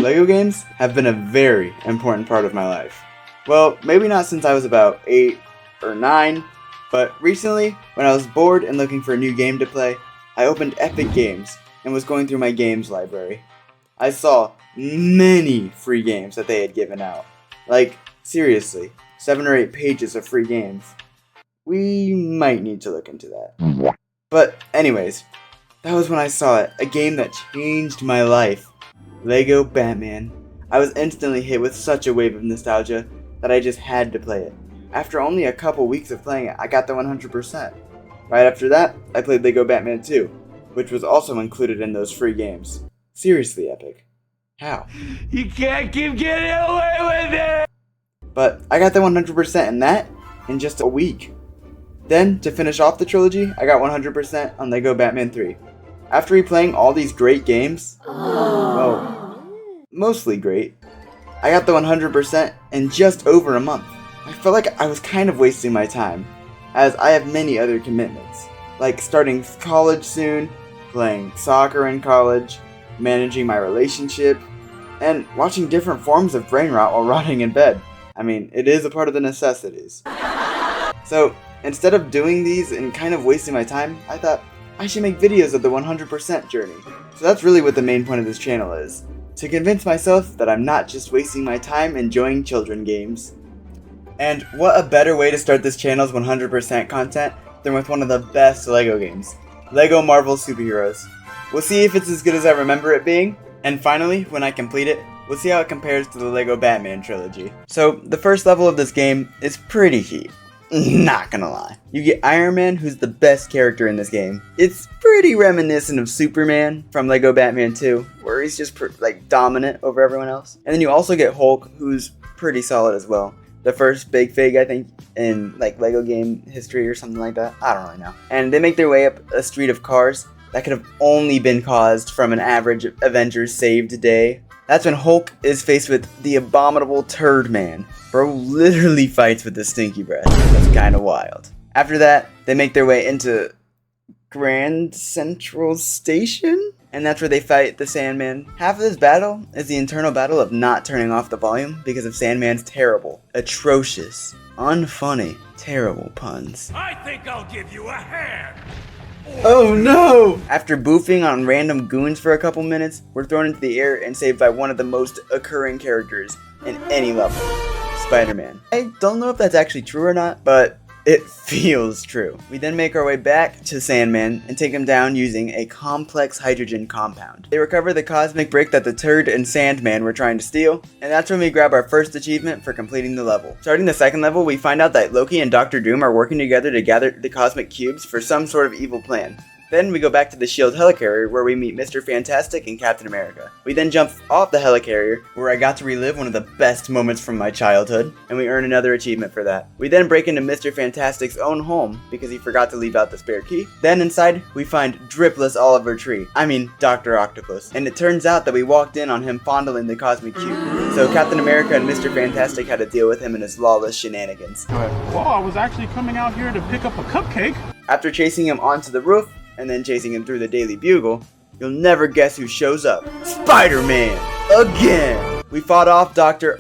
Lego games have been a very important part of my life. Well, maybe not since I was about 8 or 9, but recently, when I was bored and looking for a new game to play, I opened Epic Games and was going through my games library. I saw many free games that they had given out. Like, seriously, 7 or 8 pages of free games. We might need to look into that. But anyways, that was when I saw it, a game that changed my life. Lego Batman. I was instantly hit with such a wave of nostalgia that I just had to play it. After only a couple weeks of playing it, I got the 100%. Right after that, I played Lego Batman 2, which was also included in those free games. Seriously epic. How? You can't keep getting away with it! But I got the 100% in that in just a week. Then, to finish off the trilogy, I got 100% on Lego Batman 3. After replaying all these great games, well, mostly great, I got the 100% in just over a month. I felt like I was kind of wasting my time, as I have many other commitments, like starting college soon, playing soccer in college, managing my relationship, and watching different forms of brain rot while rotting in bed. I mean, it is a part of the necessities. So, instead of doing these and kind of wasting my time, I thought I should make videos of the 100% journey. So that's really what the main point of this channel is. To convince myself that I'm not just wasting my time enjoying children games. And what a better way to start this channel's 100% content than with one of the best Lego games, Lego Marvel Superheroes. We'll see if it's as good as I remember it being, and finally, when I complete it, we'll see how it compares to the Lego Batman trilogy. So, the first level of this game is pretty heat. Not gonna lie. You get Iron Man, who's the best character in this game. It's pretty reminiscent of Superman from Lego Batman 2, where he's just dominant over everyone else. And then you also get Hulk, who's pretty solid as well. The first big fig, I think, in Lego game history or something like that. I don't really know. And they make their way up a street of cars that could have only been caused from an average Avengers saved day. That's when Hulk is faced with the abominable Turd Man. Bro literally fights with the stinky breath. That's kind of wild. After that, they make their way into Grand Central Station? And that's where they fight the Sandman. Half of this battle is the internal battle of not turning off the volume because of Sandman's terrible, atrocious, unfunny, terrible puns. I think I'll give you a hand! Oh no! After boofing on random goons for a couple minutes, we're thrown into the air and saved by one of the most occurring characters in any level, Spider-Man. I don't know if that's actually true or not, but it feels true. We then make our way back to Sandman and take him down using a complex hydrogen compound. They recover the cosmic brick that the Turd and Sandman were trying to steal, and that's when we grab our first achievement for completing the level. Starting the second level, we find out that Loki and Dr. Doom are working together to gather the cosmic cubes for some sort of evil plan. Then we go back to the S.H.I.E.L.D. helicarrier where we meet Mr. Fantastic and Captain America. We then jump off the helicarrier where I got to relive one of the best moments from my childhood, and we earn another achievement for that. We then break into Mr. Fantastic's own home because he forgot to leave out the spare key. Then inside, we find Dripless Oliver Tree. I mean, Dr. Octopus. And it turns out that we walked in on him fondling the cosmic cube. So Captain America and Mr. Fantastic had to deal with him and his lawless shenanigans. Well, I was actually coming out here to pick up a cupcake. After chasing him onto the roof, and then chasing him through the Daily Bugle, you'll never guess who shows up. Spider-Man! Again! We fought off Dr.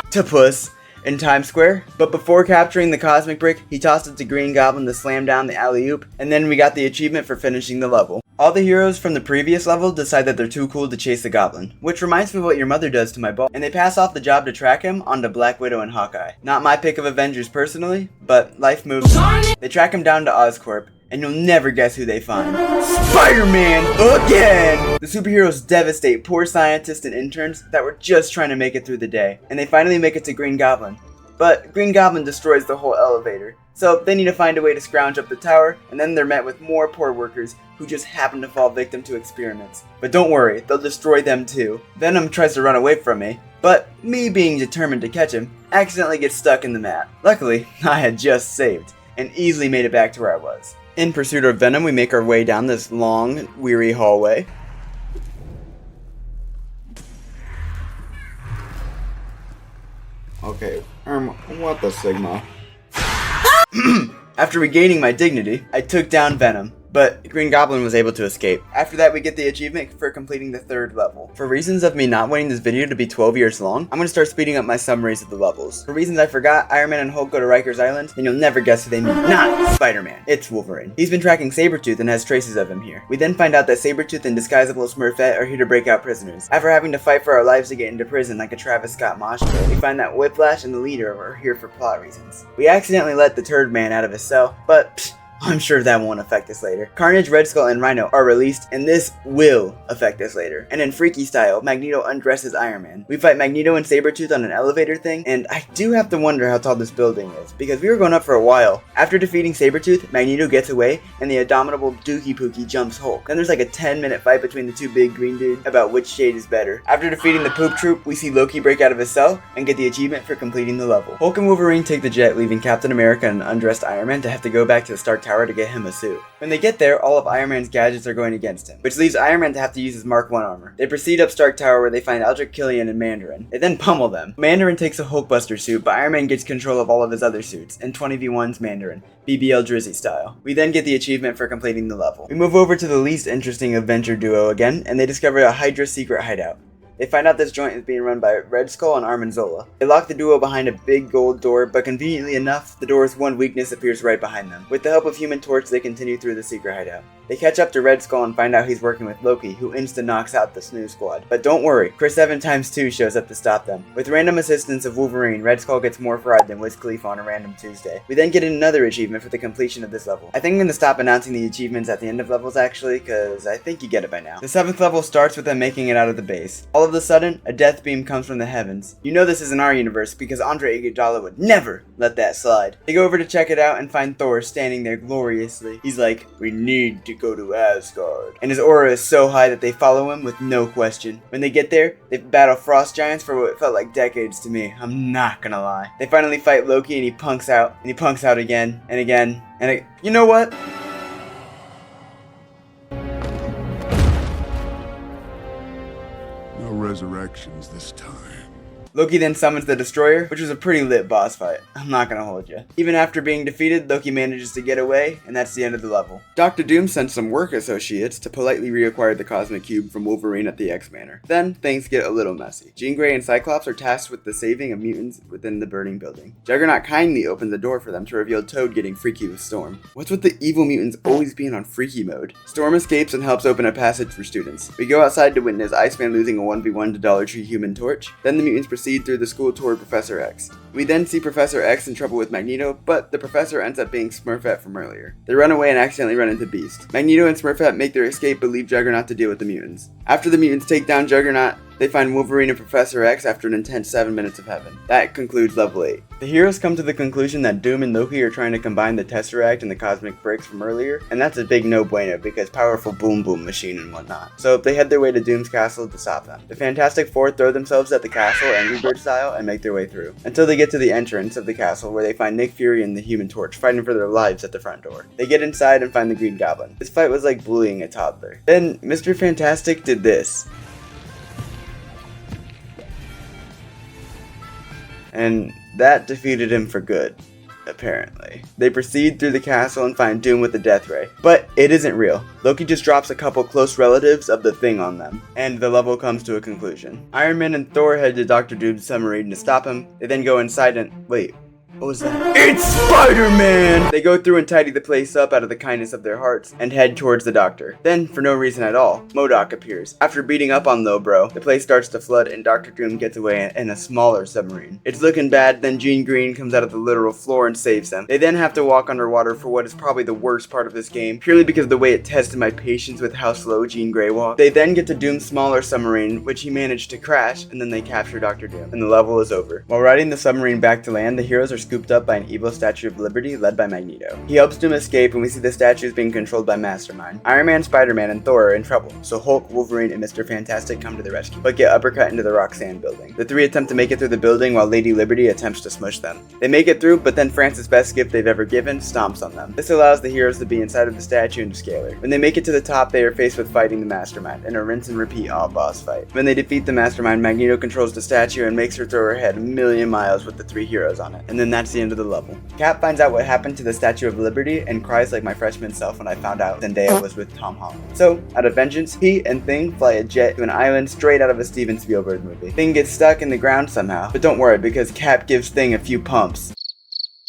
Octopus in Times Square, but before capturing the cosmic brick, he tossed it to Green Goblin to slam down the alley-oop, and then we got the achievement for finishing the level. All the heroes from the previous level decide that they're too cool to chase the Goblin, which reminds me of what your mother does to my ball, and they pass off the job to track him onto Black Widow and Hawkeye. Not my pick of Avengers personally, but life moves. They track him down to Oscorp, and you'll never guess who they find. Spider-Man again! The superheroes devastate poor scientists and interns that were just trying to make it through the day, and they finally make it to Green Goblin. But Green Goblin destroys the whole elevator, so they need to find a way to scrounge up the tower, and then they're met with more poor workers who just happen to fall victim to experiments. But don't worry, they'll destroy them too. Venom tries to run away from me, but me being determined to catch him, accidentally gets stuck in the mat. Luckily, I had just saved, and easily made it back to where I was. In pursuit of Venom, we make our way down this long, weary hallway. Okay, what the Sigma? After regaining my dignity, I took down Venom, but Green Goblin was able to escape. After that, we get the achievement for completing the 3rd level. For reasons of me not wanting this video to be 12 years long, I'm gonna start speeding up my summaries of the levels. For reasons I forgot, Iron Man and Hulk go to Rikers Island, and you'll never guess who they meet. Not Spider-Man. It's Wolverine. He's been tracking Sabretooth and has traces of him here. We then find out that Sabretooth and disguisable Smurfette are here to break out prisoners. After having to fight for our lives to get into prison like a Travis Scott mosh pit, we find that Whiplash and the leader are here for plot reasons. We accidentally let the Turd Man out of his cell, but I'm sure that won't affect us later. Carnage, Red Skull, and Rhino are released, and this will affect us later. And in Freaky style, Magneto undresses Iron Man. We fight Magneto and Sabretooth on an elevator thing, and I do have to wonder how tall this building is, because we were going up for a while. After defeating Sabretooth, Magneto gets away, and the abominable Dookie Pookie jumps Hulk. Then there's like a 10-minute fight between the two big green dudes about which shade is better. After defeating the Poop Troop, we see Loki break out of his cell and get the achievement for completing the level. Hulk and Wolverine take the jet, leaving Captain America and undressed Iron Man to have to go back to the Stark Tower to get him a suit. When they get there, all of Iron Man's gadgets are going against him, which leaves Iron Man to have to use his Mark 1 armor. They proceed up Stark Tower where they find Aldrich Killian and Mandarin. They then pummel them. Mandarin takes a Hulkbuster suit, but Iron Man gets control of all of his other suits, and 20v1's Mandarin, BBL Drizzy style. We then get the achievement for completing the level. We move over to the least interesting Avenger duo again, and they discover a Hydra secret hideout. They find out this joint is being run by Red Skull and Armin Zola. They lock the duo behind a big gold door, but conveniently enough, the door's one weakness appears right behind them. With the help of Human Torch, they continue through the secret hideout. They catch up to Red Skull and find out he's working with Loki, who insta-knocks out the Snoo Squad. But don't worry, Chris Evans x2 shows up to stop them. With random assistance of Wolverine, Red Skull gets more fried than Wiz Khalifa on a random Tuesday. We then get another achievement for the completion of this level. I think I'm gonna stop announcing the achievements at the end of levels actually, cause I think you get it by now. The 7th level starts with them making it out of the base. All of a sudden, a death beam comes from the heavens. You know this is in our universe because Andre Iguodala would never let that slide. They go over to check it out and find Thor standing there gloriously. He's like, "We need to go to Asgard." And his aura is so high that they follow him with no question. When they get there, they battle frost giants for what felt like decades to me. I'm not gonna lie. They finally fight Loki and he punks out. And he punks out again and again. And you know what? No resurrections this time. Loki then summons the Destroyer, which was a pretty lit boss fight. I'm not gonna hold you. Even after being defeated, Loki manages to get away, and that's the end of the level. Dr. Doom sends some work associates to politely reacquire the Cosmic Cube from Wolverine at the X-Manor. Then, things get a little messy. Jean Grey and Cyclops are tasked with the saving of mutants within the burning building. Juggernaut kindly opens the door for them to reveal Toad getting freaky with Storm. What's with the evil mutants always being on freaky mode? Storm escapes and helps open a passage for students. We go outside to witness Iceman losing a 1v1 to Dollar Tree Human Torch. Then the mutants proceed through the school toward Professor X. We then see Professor X in trouble with Magneto, but the professor ends up being Smurfette from earlier. They run away and accidentally run into Beast. Magneto and Smurfette make their escape but leave Juggernaut to deal with the mutants. After the mutants take down Juggernaut, they find Wolverine and Professor X after an intense 7 minutes of heaven. That concludes level 8. The heroes come to the conclusion that Doom and Loki are trying to combine the Tesseract and the Cosmic Bricks from earlier, and that's a big no bueno because powerful boom boom machine and whatnot. So they head their way to Doom's castle to stop them. The Fantastic Four throw themselves at the castle Angry Bird style and make their way through, until they get to the entrance of the castle where they find Nick Fury and the Human Torch fighting for their lives at the front door. They get inside and find the Green Goblin. This fight was like bullying a toddler. Then Mr. Fantastic did this. And that defeated him for good, apparently. They proceed through the castle and find Doom with the Death Ray. But it isn't real. Loki just drops a couple close relatives of the Thing on them, and the level comes to a conclusion. Iron Man and Thor head to Dr. Doom's submarine to stop him. They then go inside and... wait. What was that? It's Spider-Man! They go through and tidy the place up out of the kindness of their hearts and head towards the doctor. Then, for no reason at all, MODOK appears. After beating up on Lowbro, the place starts to flood and Dr. Doom gets away in a smaller submarine. It's looking bad, then Jean Green comes out of the literal floor and saves them. They then have to walk underwater for what is probably the worst part of this game, purely because of the way it tested my patience with how slow Jean Grey walked. They then get to Doom's smaller submarine, which he managed to crash, and then they capture Dr. Doom, and the level is over. While riding the submarine back to land, the heroes are scooped up by an evil Statue of Liberty led by Magneto. He helps Doom escape and we see the statues being controlled by Mastermind. Iron Man, Spider-Man, and Thor are in trouble, so Hulk, Wolverine, and Mr. Fantastic come to the rescue, but get uppercut into the Roxanne building. The three attempt to make it through the building while Lady Liberty attempts to smush them. They make it through, but then France's best gift they've ever given stomps on them. This allows the heroes to be inside of the statue and to scale her. When they make it to the top, they are faced with fighting the Mastermind in a rinse and repeat all boss fight. When they defeat the Mastermind, Magneto controls the statue and makes her throw her head a million miles with the three heroes on it. And then that's that's the end of the level. Cap finds out what happened to the Statue of Liberty and cries like my freshman self when I found out Zendaya was with Tom Holland. So, out of vengeance, he and Thing fly a jet to an island straight out of a Steven Spielberg movie. Thing gets stuck in the ground somehow, but don't worry because Cap gives Thing a few pumps.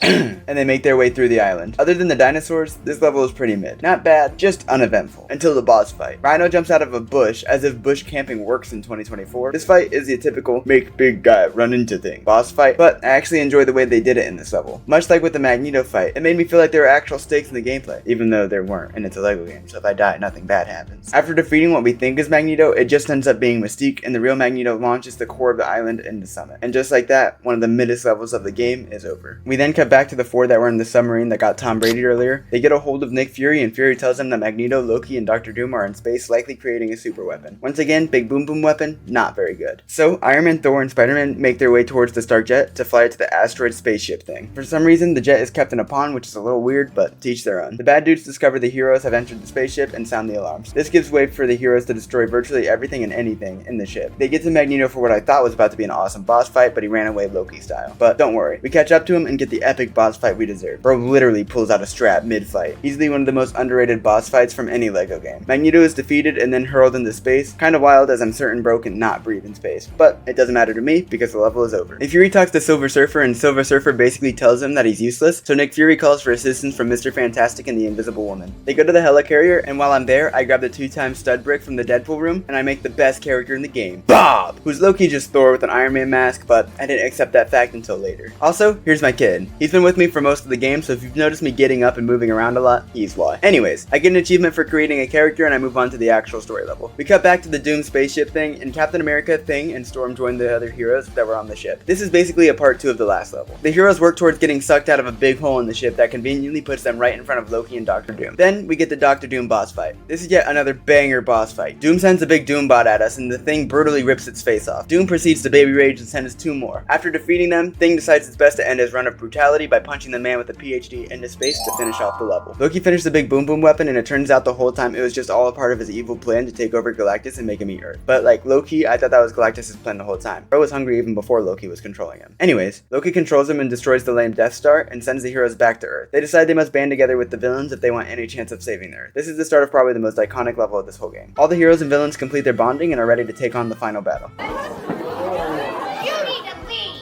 And they make their way through the island. Other than the dinosaurs, this level is pretty mid. Not bad, just uneventful. Until the boss fight. Rhino jumps out of a bush, as if bush camping works in 2024. This fight is the typical make big guy run into thing boss fight, but I actually enjoy the way they did it in this level. Much like with the Magneto fight, it made me feel like there were actual stakes in the gameplay, even though there weren't, and it's a Lego game, so if I die, nothing bad happens. After defeating what we think is Magneto, it just ends up being Mystique, and the real Magneto launches the core of the island into Summit. And just like that, one of the middest levels of the game is over. We then cut back to the 4 that were in the submarine that got Tom Brady earlier. They get a hold of Nick Fury, and Fury tells them that Magneto, Loki, and Dr. Doom are in space, likely creating a super weapon. Once again, big boom boom weapon, not very good. So, Iron Man, Thor, and Spider-Man make their way towards the Stark jet to fly it to the asteroid spaceship thing. For some reason, the jet is kept in a pond, which is a little weird, but to each their own. The bad dudes discover the heroes have entered the spaceship and sound the alarms. This gives way for the heroes to destroy virtually everything and anything in the ship. They get to Magneto for what I thought was about to be an awesome boss fight, but he ran away Loki style. But don't worry, we catch up to him and get the epic boss fight we deserve. Bro literally pulls out a strap mid-fight. Easily one of the most underrated boss fights from any Lego game. Magneto is defeated and then hurled into space. Kinda wild as I'm certain Bro can not breathe in space, but it doesn't matter to me because the level is over. Fury talks to Silver Surfer and Silver Surfer basically tells him that he's useless, so Nick Fury calls for assistance from Mr. Fantastic and the Invisible Woman. They go to the helicarrier, and while I'm there, I grab the 2x stud brick from the Deadpool room and I make the best character in the game, Bob, who's low-key just Thor with an Iron Man mask, but I didn't accept that fact until later. Also, here's my kid. He's been with me for most of the game, so if you've noticed me getting up and moving around a lot, he's why. Anyways, I get an achievement for creating a character and I move on to the actual story level. We cut back to the Doom spaceship thing, and Captain America, Thing, and Storm join the other heroes that were on the ship. This is basically a part 2 of the last level. The heroes work towards getting sucked out of a big hole in the ship that conveniently puts them right in front of Loki and Dr. Doom. Then we get the Dr. Doom boss fight. This is yet another banger boss fight. Doom sends a big Doom bot at us and the Thing brutally rips its face off. Doom proceeds to baby rage and sends 2 more. After defeating them, Thing decides it's best to end his run of brutality by punching the man with a PhD into space to finish off the level. Loki finished the big boom boom weapon, and it turns out the whole time it was just all a part of his evil plan to take over Galactus and make him eat Earth. But like Loki, I thought that was Galactus' plan the whole time. Bro was hungry even before Loki was controlling him. Anyways, Loki controls him and destroys the lame Death Star and sends the heroes back to Earth. They decide they must band together with the villains if they want any chance of saving the Earth. This is the start of probably the most iconic level of this whole game. All the heroes and villains complete their bonding and are ready to take on the final battle.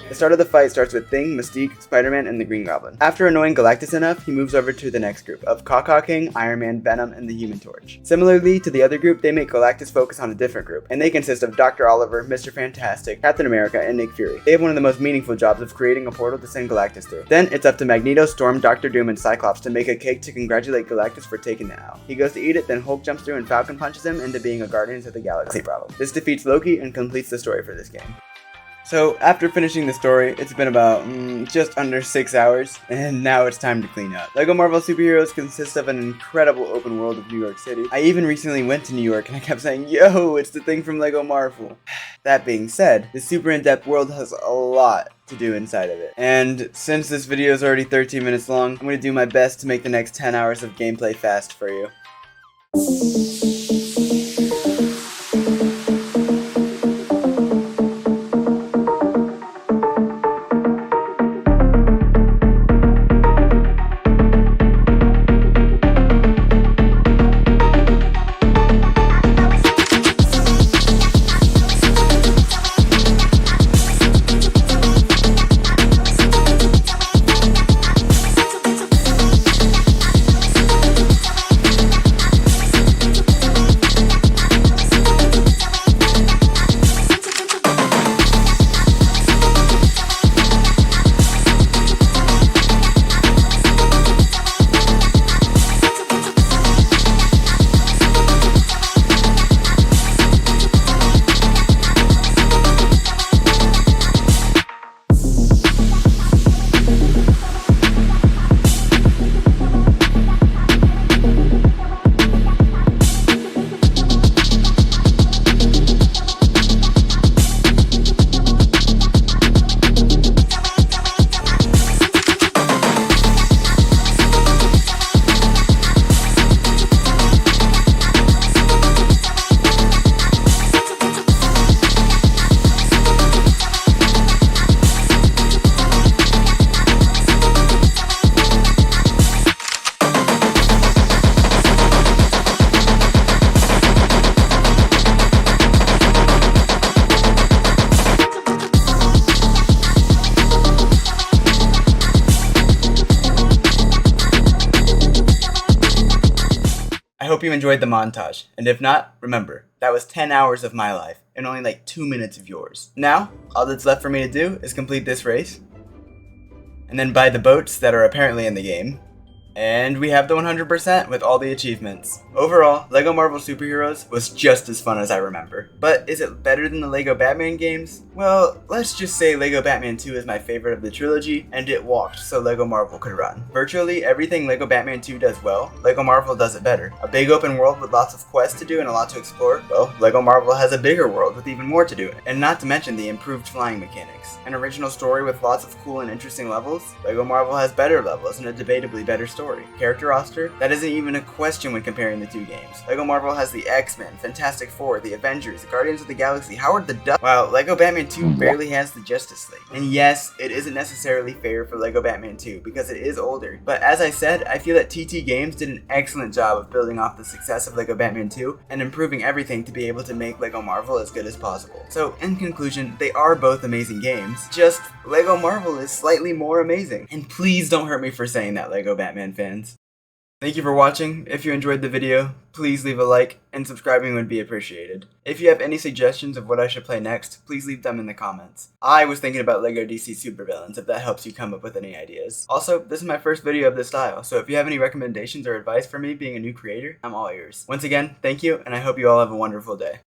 The start of the fight starts with Thing, Mystique, Spider-Man, and the Green Goblin. After annoying Galactus enough, he moves over to the next group of Kaka King, Iron Man, Venom, and the Human Torch. Similarly to the other group, they make Galactus focus on a different group, and they consist of Dr. Oliver, Mr. Fantastic, Captain America, and Nick Fury. They have one of the most meaningful jobs of creating a portal to send Galactus through. Then it's up to Magneto, Storm, Dr. Doom, and Cyclops to make a cake to congratulate Galactus for taking the L. He goes to eat it, then Hulk jumps through and Falcon punches him into being a Guardians of the Galaxy problem. This defeats Loki and completes the story for this game. So, after finishing the story, it's been about just under 6 hours, and now it's time to clean up. LEGO Marvel Superheroes consists of an incredible open world of New York City. I even recently went to New York, and I kept saying, yo, it's the thing from LEGO Marvel. That being said, this super in-depth world has a lot to do inside of it. And since this video is already 13 minutes long, I'm going to do my best to make the next 10 hours of gameplay fast for you. hope you enjoyed the montage, and if not, remember, that was 10 hours of my life, and only like 2 minutes of yours. Now, all that's left for me to do is complete this race, and then buy the boats that are apparently in the game, and we have the 100% with all the achievements. Overall, LEGO Marvel Superheroes was just as fun as I remember. But is it better than the LEGO Batman games? Well, let's just say LEGO Batman 2 is my favorite of the trilogy, and it walked so LEGO Marvel could run. Virtually everything LEGO Batman 2 does well, LEGO Marvel does it better. A big open world with lots of quests to do and a lot to explore? Well, LEGO Marvel has a bigger world with even more to do, and not to mention the improved flying mechanics. An original story with lots of cool and interesting levels? LEGO Marvel has better levels and a debatably better story. Character roster? That isn't even a question when comparing the two games. LEGO Marvel has the X-Men, Fantastic Four, the Avengers, the Guardians of the Galaxy, Howard the Duck, while LEGO Batman 2 barely has the Justice League. And yes, it isn't necessarily fair for LEGO Batman 2 because it is older, but as I said, I feel that TT Games did an excellent job of building off the success of LEGO Batman 2 and improving everything to be able to make LEGO Marvel as good as possible. So in conclusion, they are both amazing games, just LEGO Marvel is slightly more amazing. And please don't hurt me for saying that, LEGO Batman fans. Thank you for watching. If you enjoyed the video, please leave a like, and subscribing would be appreciated. If you have any suggestions of what I should play next, please leave them in the comments. I was thinking about LEGO DC Supervillains, if that helps you come up with any ideas. Also, this is my first video of this style, so if you have any recommendations or advice for me being a new creator, I'm all ears. Once again, thank you, and I hope you all have a wonderful day.